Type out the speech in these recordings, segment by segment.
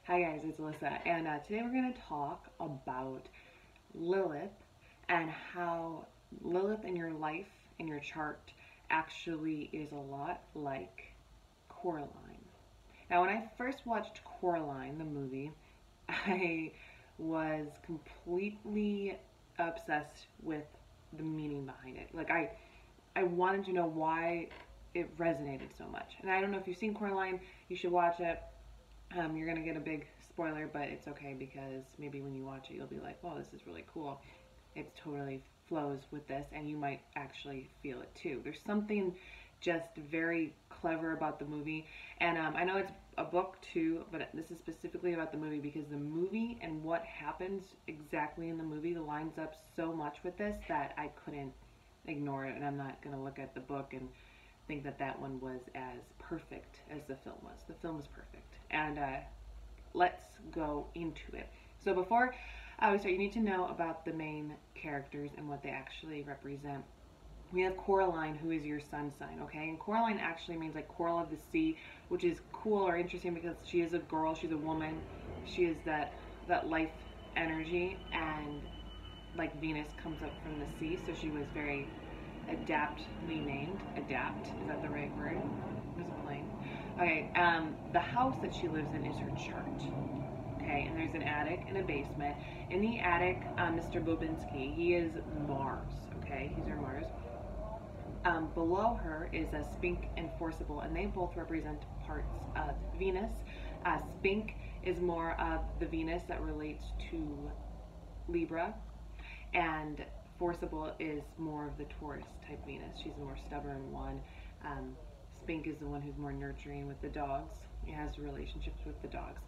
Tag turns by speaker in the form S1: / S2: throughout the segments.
S1: Hi guys, it's Alyssa, and today we're going to talk about Lilith and how Lilith in your life, in your chart, actually is a lot like Coraline. Now, when I first watched Coraline, the movie, I was completely obsessed with the meaning behind it. Like, I wanted to know why it resonated so much. And I don't know if you've seen Coraline, you should watch it. You're going to get a big spoiler, but it's okay because maybe when you watch it, you'll be like, oh, this is really cool. It totally flows with this, and you might actually feel it too. There's something just very clever about the movie. And I know it's a book too, but this is specifically about the movie because the movie and what happens exactly in the movie lines up so much with this that I couldn't ignore it. And I'm not going to look at the book and think that that one was as perfect as the film was. The film is perfect. And let's go into it. So before we start, you need to know about the main characters and what they actually represent. We have Coraline, who is your sun sign, okay? And Coraline actually means like coral of the sea, which is cool or interesting because she is a girl, she's a woman. She is that life energy, and like Venus comes up from the sea, so she was very adaptly named. Adapt, is that the right word? There's a plane. Okay, the house that she lives in is her chart. Okay, and there's an attic and a basement. In the attic, Mr. Bobinski, he is Mars, okay? He's her Mars. Below her is a Spink and Forcible, and they both represent parts of Venus. Spink is more of the Venus that relates to Libra, and Forcible is more of the Taurus type Venus. She's a more stubborn one. Spink is the one who's more nurturing with the dogs. He has relationships with the dogs.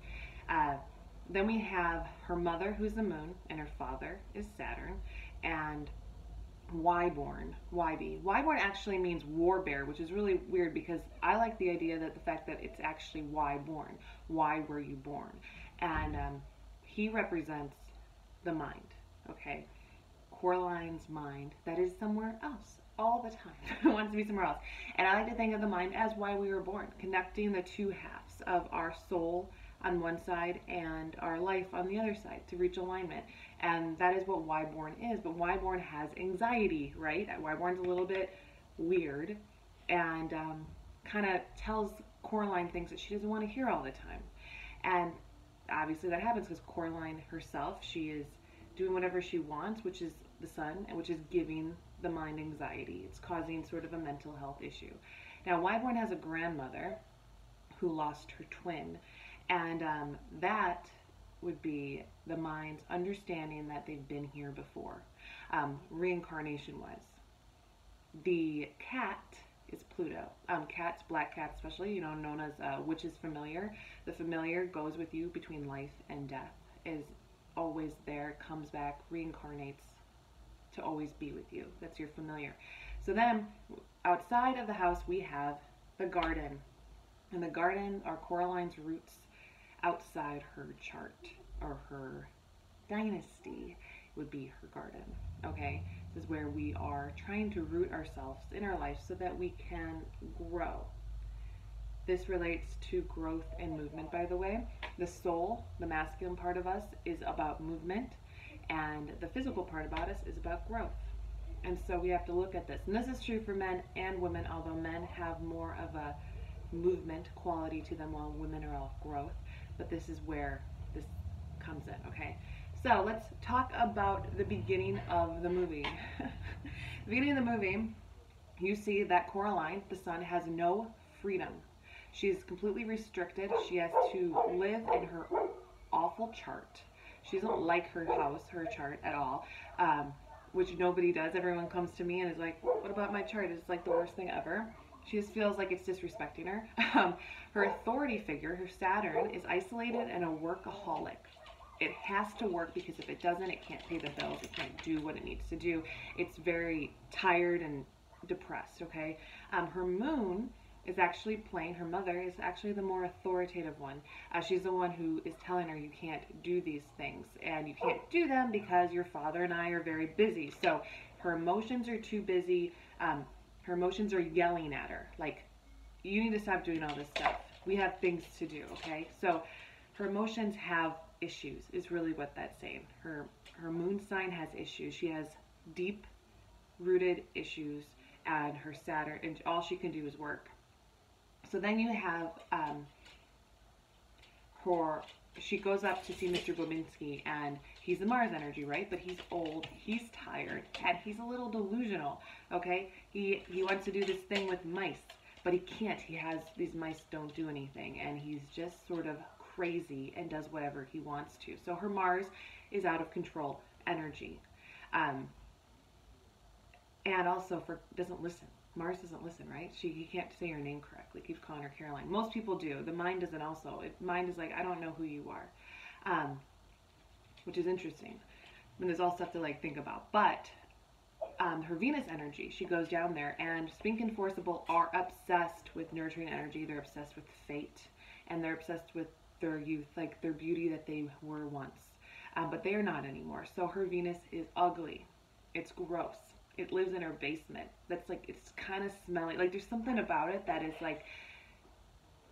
S1: Then we have her mother, who's the moon, and her father is Saturn. And Wyborn, YB. Wyborn actually means war bear, which is really weird because I like the idea that the fact that it's actually why born. Why were you born? And he represents the mind, okay? Coraline's mind that is somewhere else all the time. It wants to be somewhere else. And I like to think of the mind as why we were born, connecting the two halves of our soul on one side and our life on the other side to reach alignment. And that is what Wyborn is. But Wyborn has anxiety, right? Wyborn's a little bit weird and kind of tells Coraline things that she doesn't want to hear all the time. And obviously that happens because Coraline herself, she is doing whatever she wants, which is the sun, and which is giving the mind anxiety. It's causing sort of a mental health issue. Now, Wyborn has a grandmother who lost her twin, and that would be the mind's understanding that they've been here before, reincarnation-wise. The cat is Pluto. Cats, black cats especially, you know, known as witch's familiar. The familiar goes with you between life and death, is always there, comes back, reincarnates to always be with you. That's your familiar. So then, outside of the house, we have the garden. And the garden are Coraline's roots outside her chart, or her dynasty would be her garden, okay? This is where we are trying to root ourselves in our life so that we can grow. This relates to growth and movement, by the way. The soul, the masculine part of us, is about movement, and the physical part about us is about growth. And so we have to look at this. And this is true for men and women, although men have more of a movement quality to them while women are all growth. But this is where this comes in, okay? So let's talk about the beginning of the movie. The beginning of the movie, you see that Coraline, the sun, has no freedom. She's completely restricted. She has to live in her awful chart. She doesn't like her house, her chart at all, which nobody does. Everyone comes to me and is like, what about my chart? It's like the worst thing ever. She just feels like it's disrespecting her. Her authority figure, her Saturn, is isolated and a workaholic. It has to work because if it doesn't, it can't pay the bills. It can't do what it needs to do. It's very tired and depressed, okay? Her moon is actually playing, her mother is actually the more authoritative one. She's the one who is telling her you can't do these things, and you can't do them because your father and I are very busy. So her emotions are too busy. Her emotions are yelling at her, like, you need to stop doing all this stuff. We have things to do, okay? So her emotions have issues, is really what that's saying. Her moon sign has issues. She has deep rooted issues, and her Saturn, and all she can do is work. So then you have she goes up to see Mr. Bobinsky, and he's the Mars energy, right? But he's old, he's tired, and he's a little delusional, okay? He wants to do this thing with mice, but he can't. He has, these mice don't do anything, and he's just sort of crazy and does whatever he wants to. So her Mars is out of control energy. And also doesn't listen. Mars doesn't listen, right? He can't say her name correctly. Keeps calling her Caroline. Most people do. The mind doesn't also. Mind is like, I don't know who you are. Which is interesting. I mean, there's all stuff to like think about. But her Venus energy, she goes down there, and Spink and Forcible are obsessed with nurturing energy. They're obsessed with fate, and they're obsessed with their youth, like their beauty that they were once. But they are not anymore. So her Venus is ugly. It's gross. It lives in her basement. That's like, it's kind of smelly. Like there's something about it that is like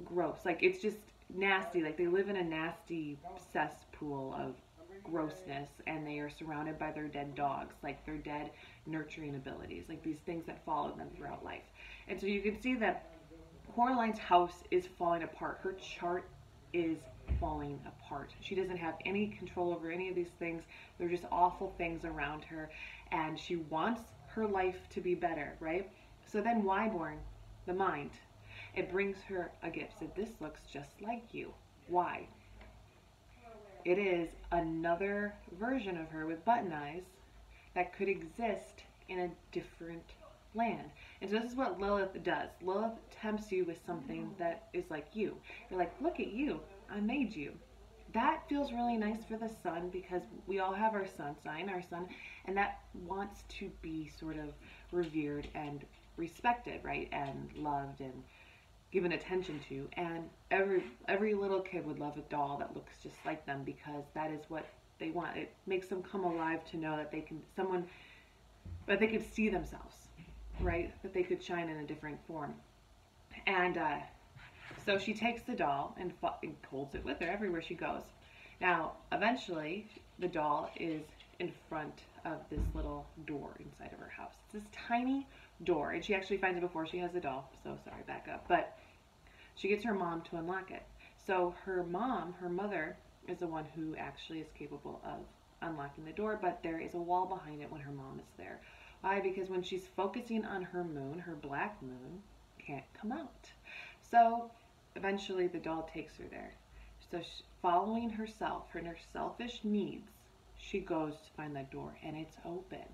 S1: gross. Like it's just nasty. Like they live in a nasty cesspool of grossness, and they are surrounded by their dead dogs, like their dead nurturing abilities, like these things that follow them throughout life. And so you can see that Coraline's house is falling apart. Her chart is falling apart. She doesn't have any control over any of these things. They're just awful things around her, and she wants her life to be better, right? So then Wyborn, the mind, it brings her a gift. So this looks just like you. Why? It is another version of her with button eyes that could exist in a different land. And so this is what Lilith does. Lilith tempts you with something that is like you. You're like, look at you. I made you. That feels really nice for the sun, because we all have our sun sign, and that wants to be sort of revered and respected, right? And loved and given attention to. And every little kid would love a doll that looks just like them, because that is what they want. It makes them come alive to know that they can, that they could see themselves, right? That they could shine in a different form. And so she takes the doll and holds it with her everywhere she goes. Now, eventually, the doll is in front of this little door inside of her house. It's this tiny door, and she actually finds it before she has the doll. So sorry, back up. But she gets her mom to unlock it. So her mother, is the one who actually is capable of unlocking the door, but there is a wall behind it when her mom is there. Why? Because when she's focusing on her moon, her black moon can't come out. So eventually the doll takes her there. So following herself, her selfish needs, she goes to find that door, and it's open.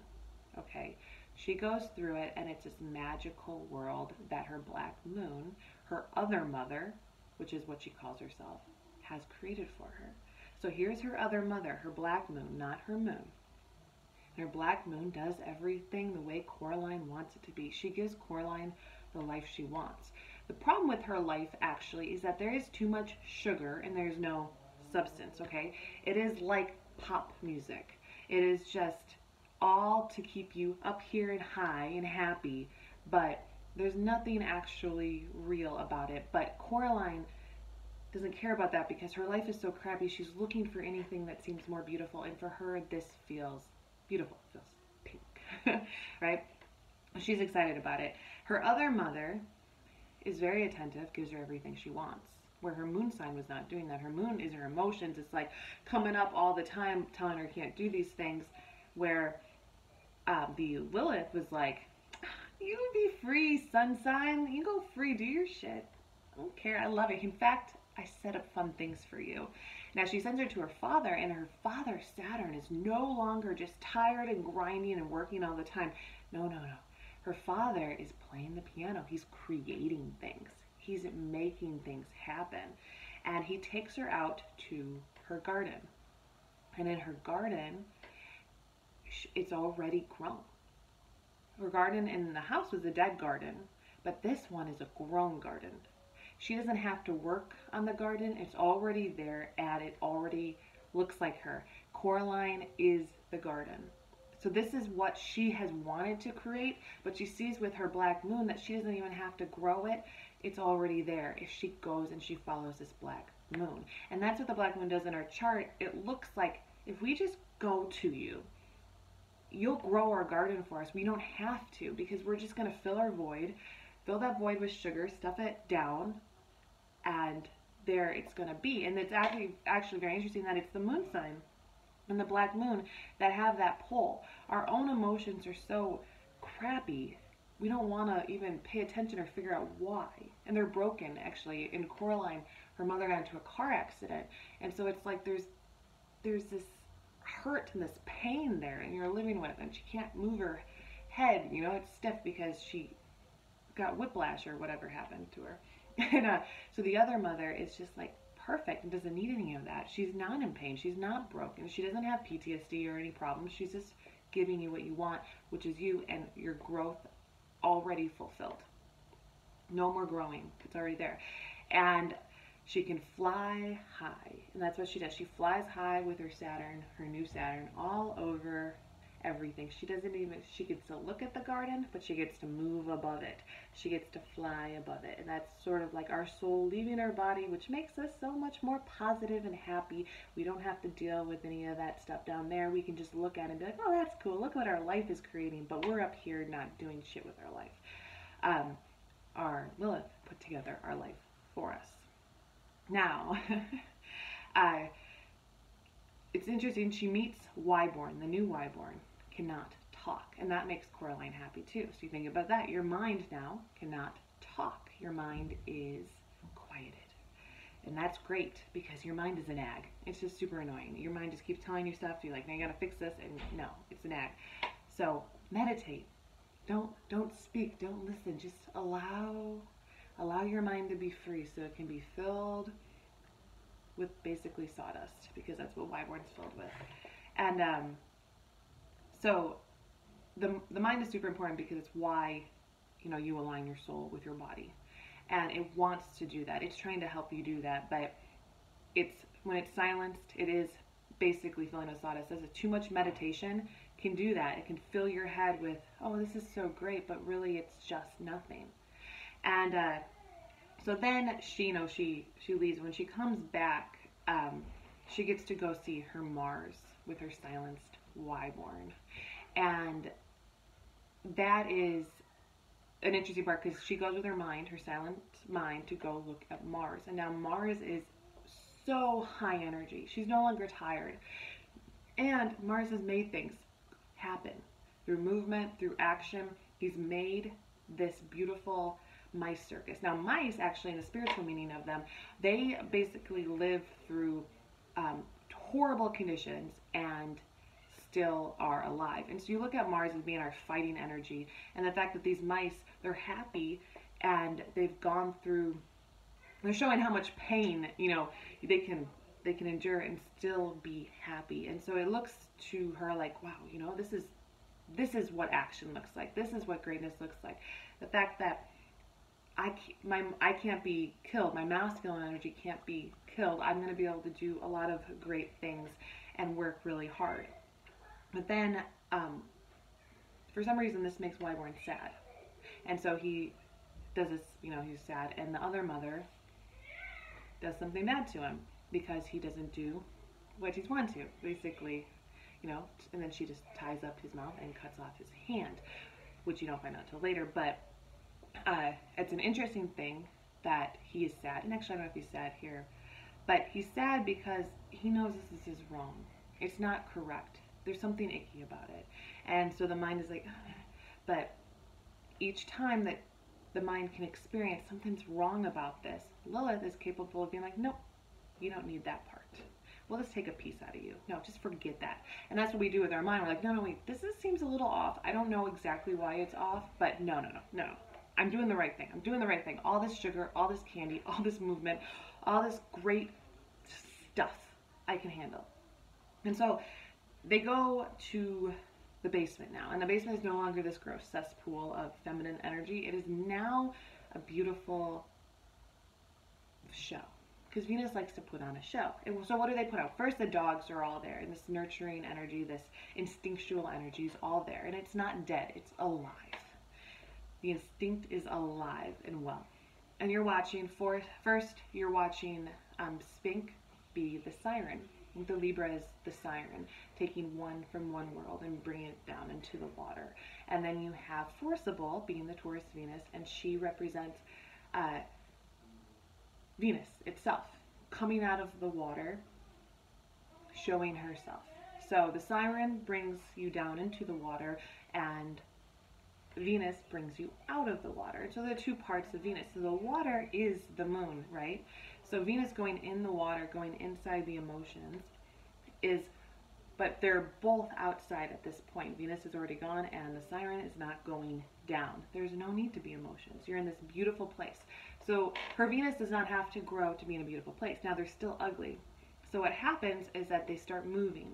S1: Okay, she goes through it, and it's this magical world that her black moon, her other mother, which is what she calls herself, has created for her. So here's her other mother, her black moon, not her moon. And her black moon does everything the way Coraline wants it to be. She gives Coraline the life she wants. The problem with her life, actually, is that there is too much sugar and there's no substance, okay? It is like pop music. It is just all to keep you up here and high and happy, but there's nothing actually real about it. But Coraline doesn't care about that, because her life is so crappy. She's looking for anything that seems more beautiful, and for her, this feels beautiful. It feels pink, right? She's excited about it. Her other mother is very attentive, gives her everything she wants, where her moon sign was not doing that. Her moon is her emotions. It's like coming up all the time, telling her can't do these things, where the Lilith was like, you be free, sun sign. You go free, do your shit. I don't care. I love it. In fact, I set up fun things for you. Now she sends her to her father, and her father, Saturn, is no longer just tired and grinding and working all the time. No. Her father is playing the piano. He's creating things. He's making things happen. And he takes her out to her garden. And in her garden, it's already grown. Her garden in the house was a dead garden, but this one is a grown garden. She doesn't have to work on the garden. It's already there, and it already looks like her. Coraline is the garden. So this is what she has wanted to create, but she sees with her black moon that she doesn't even have to grow it. It's already there if she goes and she follows this black moon. And that's what the black moon does in our chart. It looks like if we just go to you, you'll grow our garden for us. We don't have to, because we're just going to fill our void, fill that void with sugar, stuff it down, and there it's going to be. And it's actually very interesting that it's the moon sign and the black moon that have that pull. Our own emotions are so crappy, we don't want to even pay attention or figure out why. And they're broken, actually. In Coraline, her mother got into a car accident, and so it's like there's this hurt and this pain there, and you're living with, and she can't move her head, you know, it's stiff because she got whiplash or whatever happened to her. And so the other mother is just like perfect and doesn't need any of that. She's not in pain, she's not broken, she doesn't have PTSD or any problems. She's just giving you what you want, which is you and your growth already fulfilled. No more growing, it's already there. And she can fly high, and that's what she does. She flies high with her Saturn, her new Saturn, all over everything. She can still look at the garden, but she gets to move above it. She gets to fly above it. And that's sort of like our soul leaving our body, which makes us so much more positive and happy. We don't have to deal with any of that stuff down there. We can just look at it and be like, oh, that's cool. Look what our life is creating. But we're up here not doing shit with our life. Our Lilith put together our life for us. Now, it's interesting. She meets Wyborn, the new Wyborn, cannot talk. And that makes Coraline happy too. So you think about that. Your mind now cannot talk. Your mind is quieted. And that's great, because your mind is a nag. It's just super annoying. Your mind just keeps telling you stuff. You're like, now you gotta fix this. And no, it's a nag. So meditate. Don't speak. Don't listen. Just allow your mind to be free, so it can be filled with basically sawdust, because that's what Wyborn's filled with. And so the mind is super important, because it's why, you know, you align your soul with your body, and it wants to do that. It's trying to help you do that, but when it's silenced, it is basically filling with sawdust. As too much meditation can do that. It can fill your head with, oh, this is so great, but really it's just nothing. And so then she leaves. When she comes back, she gets to go see her Mars with her silenced Wyborn. And that is an interesting part, because she goes with her mind, her silent mind, to go look at Mars. And now Mars is so high energy. She's no longer tired. And Mars has made things happen through movement, through action. He's made this beautiful mice circus. Now mice, actually, in the spiritual meaning of them, they basically live through horrible conditions and still are alive. And so you look at Mars as being our fighting energy, and the fact that these mice, they're happy, and they've gone through, they're showing how much pain, you know, they can endure and still be happy. And so it looks to her like, wow, you know, this is what action looks like. This is what greatness looks like. The fact that I can't be killed. My masculine energy can't be killed. I'm going to be able to do a lot of great things and work really hard. But then, for some reason, this makes Wyborn sad. And so he does this, you know, he's sad. And the other mother does something bad to him, because he doesn't do what he's wanted to, basically, you know. And then she just ties up his mouth and cuts off his hand, which you don't find out till later. But it's an interesting thing that he is sad. And actually, I don't know if he's sad here, but he's sad because he knows this is wrong. It's not correct. There's something icky about it. And so the mind is like, but each time that the mind can experience something's wrong about this, Lilith is capable of being like, nope, you don't need that part. We'll just take a piece out of you. No, just forget that. And that's what we do with our mind. We're like, no, wait, this seems a little off. I don't know exactly why it's off, but no. I'm doing the right thing. I'm doing the right thing. All this sugar, all this candy, all this movement, all this great stuff I can handle. And so they go to the basement now. And the basement is no longer this gross cesspool of feminine energy. It is now a beautiful show. Because Venus likes to put on a show. And so what do they put out? First, the dogs are all there. And this nurturing energy, this instinctual energy is all there. And it's not dead. It's alive. The instinct is alive and well. And you're watching, first you're watching Spink be the siren. The Libra is the siren, taking one from one world and bringing it down into the water. And then you have Forcible, being the Taurus Venus, and she represents Venus itself, coming out of the water, showing herself. So the siren brings you down into the water, and Venus brings you out of the water. So there are two parts of Venus. So the water is the moon, right? So Venus going in the water, going inside the emotions, but they're both outside at this point. Venus is already gone, and the siren is not going down. There's no need to be emotions. You're in this beautiful place. So her Venus does not have to grow to be in a beautiful place. Now, they're still ugly. So what happens is that they start moving.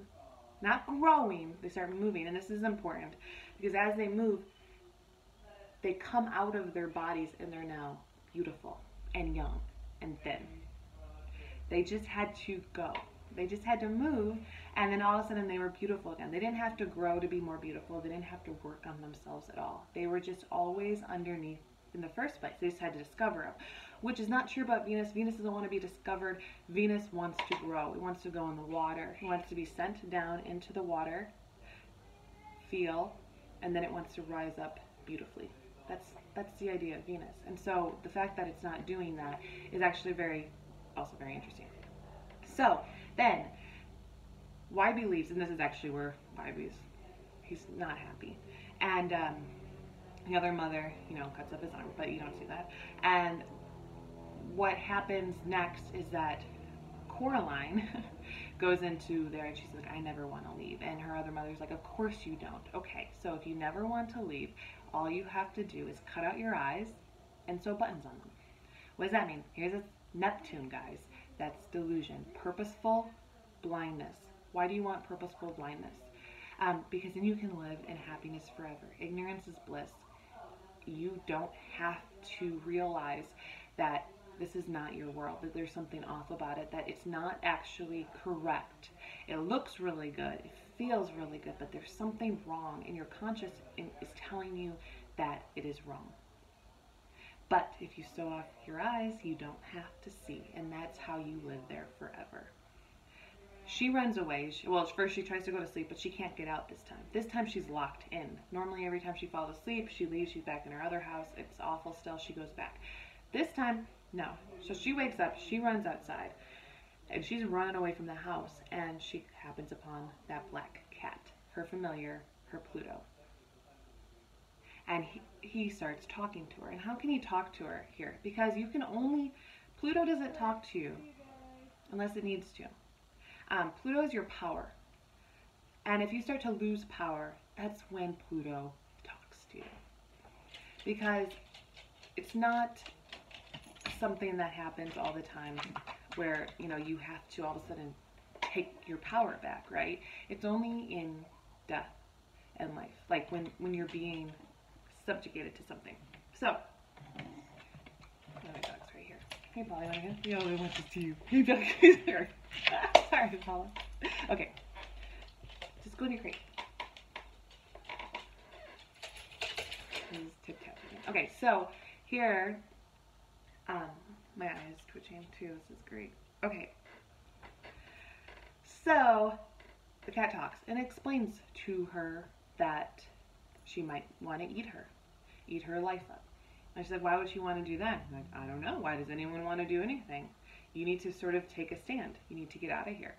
S1: Not growing, they start moving. And this is important, because as they move, they come out of their bodies, and they're now beautiful and young and thin. They just had to go. They just had to move, and then all of a sudden they were beautiful again. They didn't have to grow to be more beautiful. They didn't have to work on themselves at all. They were just always underneath in the first place. They just had to discover them, which is not true about Venus. Venus doesn't want to be discovered. Venus wants to grow. It wants to go in the water. It wants to be sent down into the water, feel, and then it wants to rise up beautifully. That's the idea of Venus. And so the fact that it's not doing that is actually also very interesting. So then, YB leaves, and this is actually where he's not happy. And the other mother, cuts up his arm, but you don't see that. And what happens next is that Coraline goes into there, and she's like, I never want to leave. And her other mother's like, of course you don't. Okay, so if you never want to leave, all you have to do is cut out your eyes and sew buttons on them. What does that mean? Here's a Neptune, guys. That's delusion. Purposeful blindness. Why do you want purposeful blindness? Because then you can live in happiness forever. Ignorance is bliss. You don't have to realize that this is not your world, that there's something off about it, that it's not actually correct. It looks really good, it feels really good, but there's something wrong, and your conscience is telling you that it is wrong. But if you sew off your eyes, you don't have to see, and that's how you live there forever. She runs away. First she tries to go to sleep, but she can't get out this time. This time she's locked in. Normally every time she falls asleep, she leaves, she's back in her other house. It's awful still, she goes back. This time, no. So she wakes up, she runs outside, and she's running away from the house, and she happens upon that black cat, her familiar, her Pluto. And he starts talking to her. And how can he talk to her here? Because Pluto doesn't talk to you unless it needs to. Pluto is your power. And if you start to lose power, that's when Pluto talks to you. Because it's not something that happens all the time where, you have to all of a sudden take your power back, right? It's only in death and life. Like when you're being subjugated to something. So, my dog's right here. Hey, Polly, want to go? We only want to see you. Hey, dog, he's here. Sorry, Paula. Okay. Just go in your crate. He's tip-tapping. Okay, so here, my eye is twitching too. This is great. Okay. So, the cat talks and explains to her that she might want to eat her life up. I said, why would she want to do that? I'm like, I don't know. Why does anyone want to do anything? You need to sort of take a stand. You need to get out of here.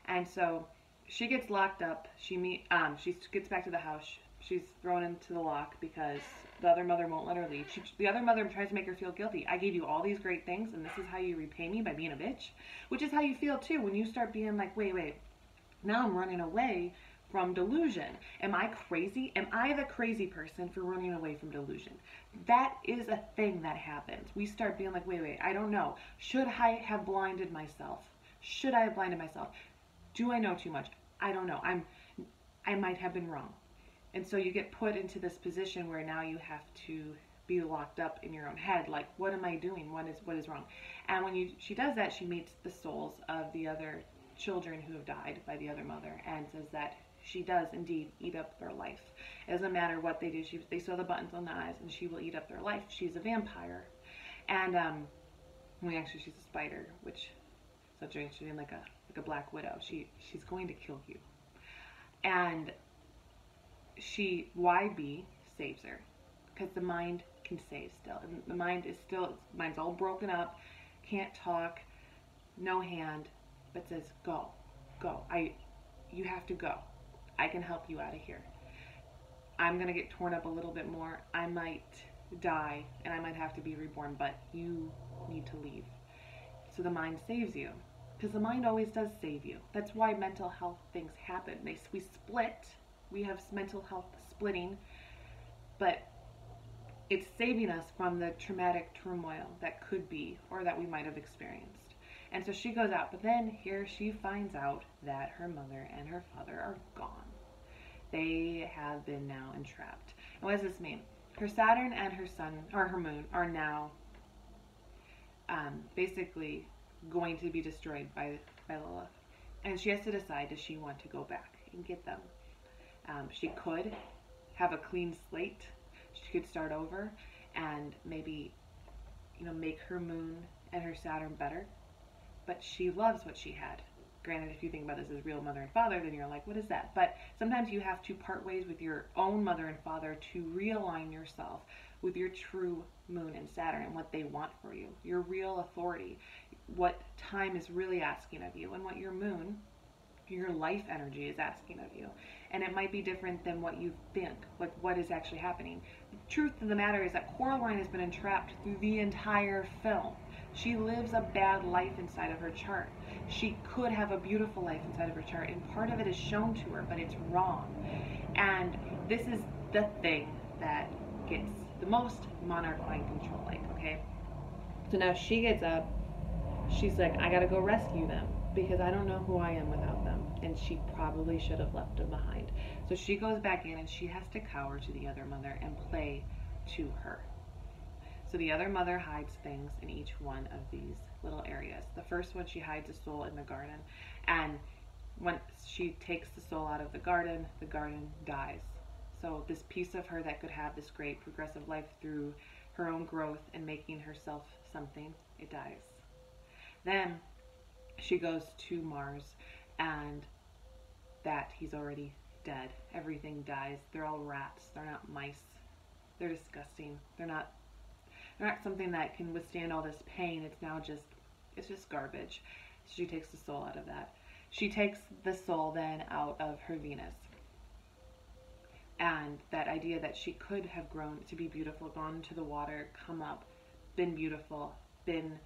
S1: And so she gets locked up. She gets back to the house. She's thrown into the lock because the other mother won't let her leave. The other mother tries to make her feel guilty. I gave you all these great things, and this is how you repay me, by being a bitch? Which is how you feel too when you start being like, wait, now I'm running away from delusion. Am I crazy? Am I the crazy person for running away from delusion? That is a thing that happens. We start being like, wait, I don't know. Should I have blinded myself? Should I have blinded myself? Do I know too much? I don't know. I might have been wrong. And so you get put into this position where now you have to be locked up in your own head. Like, what am I doing? What is wrong? And when she does that, she meets the souls of the other children who have died by the other mother, and says that she does indeed eat up their life. It doesn't matter what they do. They sew the buttons on the eyes, and she will eat up their life. She's a vampire. And, she's a spider, which She's in like a black widow. She's going to kill you. And YB saves her because the mind can save still. And the mind's all broken up, can't talk, no hand, but says, go. You have to go. I can help you out of here. I'm going to get torn up a little bit more. I might die and I might have to be reborn, but you need to leave. So the mind saves you, because the mind always does save you. That's why mental health things happen. We split. We have mental health splitting, but it's saving us from the traumatic turmoil that could be or that we might have experienced. And so she goes out, but then here she finds out that her mother and her father are gone. They have been now entrapped. And what does this mean? Her Saturn and her sun, or her moon, are now basically going to be destroyed by Lilith. And she has to decide, does she want to go back and get them? She could have a clean slate. She could start over and maybe, make her moon and her Saturn better. But she loves what she had. Granted, if you think about this as real mother and father, then you're like, what is that? But sometimes you have to part ways with your own mother and father to realign yourself with your true moon and Saturn and what they want for you, your real authority, what time is really asking of you, and what your moon, your life energy, is asking of you. And it might be different than what you think, like what is actually happening. The truth of the matter is that Coraline has been entrapped through the entire film. She lives a bad life inside of her chart. She could have a beautiful life inside of her chart, and part of it is shown to her, but it's wrong. And this is the thing that gets the most monarch mind control, okay? So now she gets up, she's like, I gotta go rescue them, because I don't know who I am without them. And she probably should have left them behind. So she goes back in and she has to cower to the other mother and play to her. So the other mother hides things in each one of these little areas. The first one, she hides a soul in the garden. And when she takes the soul out of the garden dies. So this piece of her that could have this great progressive life through her own growth and making herself something, it dies. Then she goes to Mars, and that he's already dead. Everything dies. They're all rats. They're not mice. They're disgusting. They're not something that can withstand all this pain. It's just garbage. So she takes the soul out of that. She takes the soul then out of her Venus. And that idea that she could have grown to be beautiful, gone into the water, come up, been beautiful, been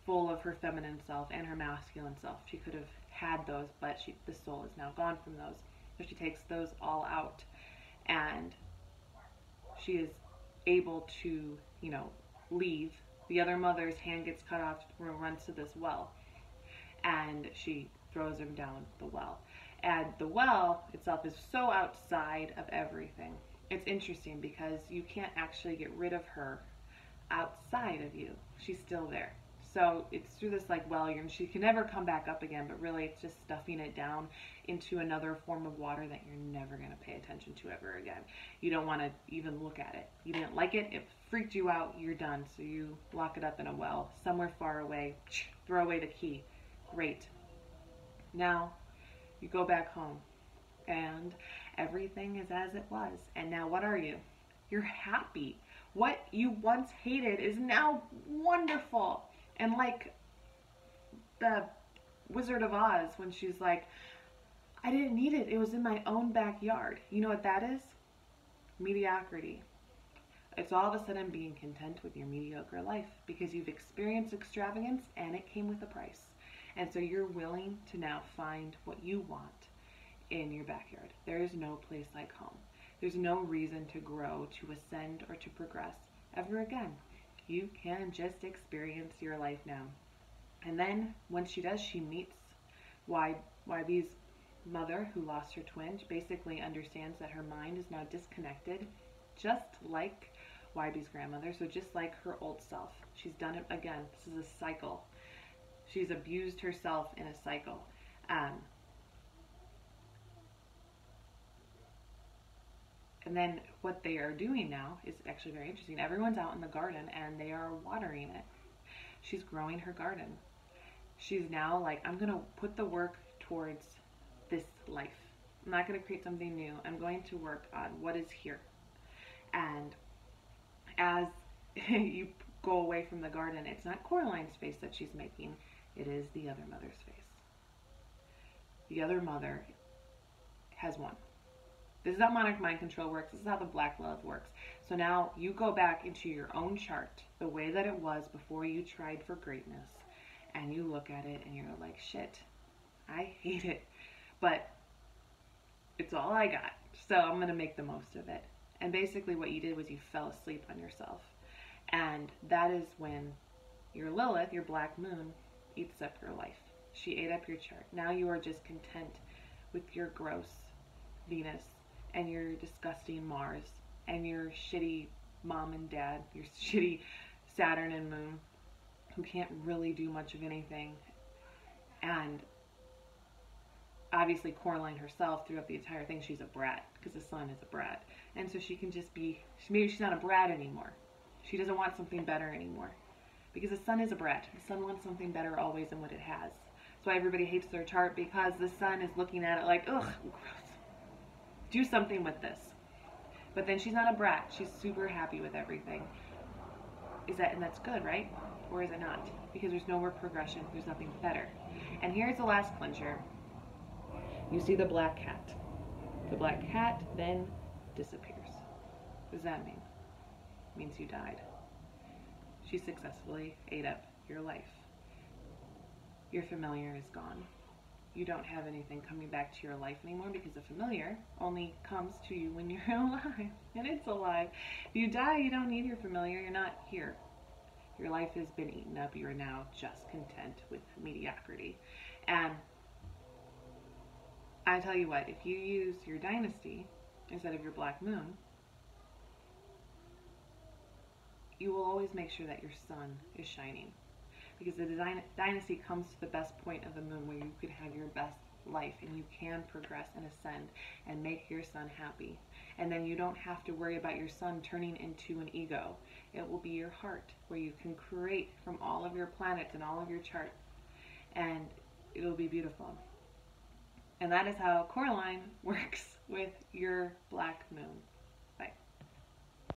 S1: full of her feminine self and her masculine self. She could have had those, but the soul is now gone from those. So she takes those all out, and she is able to, leave. The other mother's hand gets cut off, runs to this well, and she throws him down the well. And the well itself is so outside of everything. It's interesting because you can't actually get rid of her outside of you. She's still there. So it's through this well, she can never come back up again, but really it's just stuffing it down into another form of water that you're never going to pay attention to ever again. You don't want to even look at it. You didn't like it, it freaked you out, you're done. So you lock it up in a well, somewhere far away, throw away the key. Great. Now you go back home and everything is as it was. And now what are you? You're happy. What you once hated is now wonderful. And like the Wizard of Oz, when she's like, I didn't need it. It was in my own backyard. You know what that is? Mediocrity. It's all of a sudden being content with your mediocre life because you've experienced extravagance and it came with a price. And so you're willing to now find what you want in your backyard. There is no place like home. There's no reason to grow, to ascend, or to progress ever again. You can just experience your life now. And then once she does, she meets YB's mother who lost her twin. She basically understands that her mind is now disconnected, just like YB's grandmother. So just like her old self. She's done it again. This is a cycle. She's abused herself in a cycle. And then what they are doing now is actually very interesting. Everyone's out in the garden and they are watering it. She's growing her garden. She's now like, I'm going to put the work towards this life. I'm not going to create something new. I'm going to work on what is here. And as you go away from the garden, it's not Coraline's face that she's making, it is the other mother's face. The other mother has won. This is how monarch mind control works. This is how the Black Lilith works. So now you go back into your own chart, the way that it was before you tried for greatness, and you look at it and you're like, shit, I hate it, but it's all I got, so I'm going to make the most of it. And basically what you did was you fell asleep on yourself. And that is when your Lilith, your black moon, eats up your life. She ate up your chart. Now you are just content with your gross Venus and your disgusting Mars and your shitty mom and dad, your shitty Saturn and moon, who can't really do much of anything. And obviously Coraline herself, throughout the entire thing, she's a brat, because the sun is a brat. And so she can just be, maybe she's not a brat anymore. She doesn't want something better anymore. Because the sun is a brat. The sun wants something better always than what it has. That's why everybody hates their chart, because the sun is looking at it like, ugh, gross. Do something with this. But then she's not a brat. She's super happy with everything. And that's good, right? Or is it not? Because there's no more progression. There's nothing better. And here's the last clincher. You see the black cat. The black cat then disappears. What does that mean? It means you died. She successfully ate up your life. Your familiar is gone. You don't have anything coming back to your life anymore, because the familiar only comes to you when you're alive. And it's alive. If you die, you don't need your familiar. You're not here. Your life has been eaten up. You are now just content with mediocrity. And I tell you what, if you use your dynasty instead of your black moon, you will always make sure that your sun is shining. Because the dynasty comes to the best point of the moon where you could have your best life and you can progress and ascend and make your sun happy. And then you don't have to worry about your sun turning into an ego. It will be your heart where you can create from all of your planets and all of your charts. And it'll be beautiful. And that is how Coraline works with your black moon.